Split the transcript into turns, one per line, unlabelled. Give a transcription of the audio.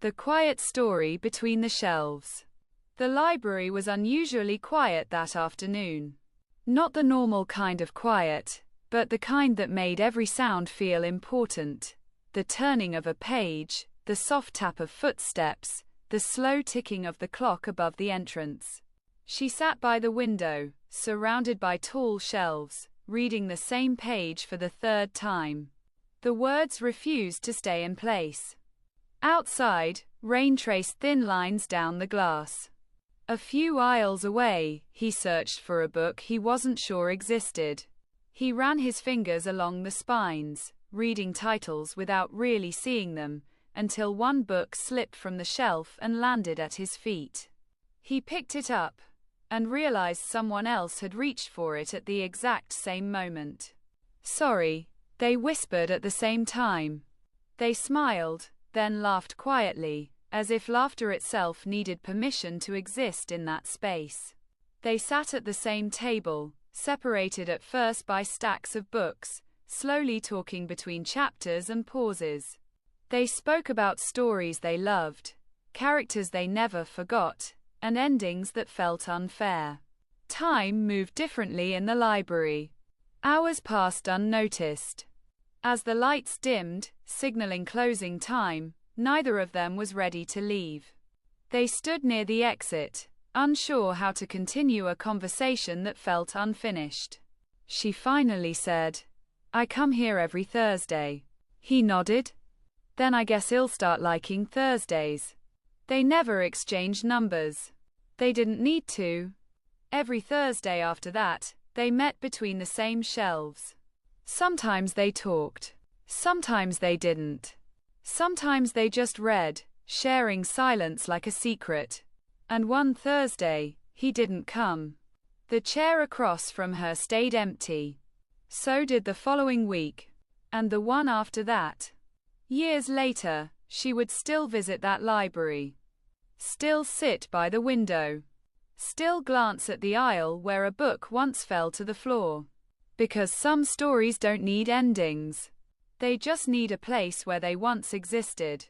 The quiet story between the shelves. The library was unusually quiet that afternoon. Not the normal kind of quiet, but the kind that made every sound feel important. The turning of a page, the soft tap of footsteps, the slow ticking of the clock above the entrance. She sat by the window, surrounded by tall shelves, reading the same page for the third time. The words refused to stay in place. Outside, rain traced thin lines down the glass. A few aisles away, he searched for a book he wasn't sure existed. He ran his fingers along the spines, reading titles without really seeing them, until one book slipped from the shelf and landed at his feet. He picked it up, and realized someone else had reached for it at the exact same moment. "Sorry," they whispered at the same time. They smiled, then laughed quietly, as if laughter itself needed permission to exist in that space. They sat at the same table, separated at first by stacks of books, slowly talking between chapters and pauses. They spoke about stories they loved, characters they never forgot, and endings that felt unfair. Time moved differently in the library. Hours passed unnoticed. As the lights dimmed, signaling closing time, neither of them was ready to leave. They stood near the exit, unsure how to continue a conversation that felt unfinished. She finally said, "I come here every Thursday." He nodded. "Then I guess he'll start liking Thursdays." They never exchanged numbers. They didn't need to. Every Thursday after that, they met between the same shelves. Sometimes they talked. Sometimes they didn't. Sometimes they just read, sharing silence like a secret. And one Thursday, he didn't come. The chair across from her stayed empty. So did the following week. And the one after that. Years later, she would still visit that library. Still sit by the window. Still glance at the aisle where a book once fell to the floor. Because some stories don't need endings. They just need a place where they once existed.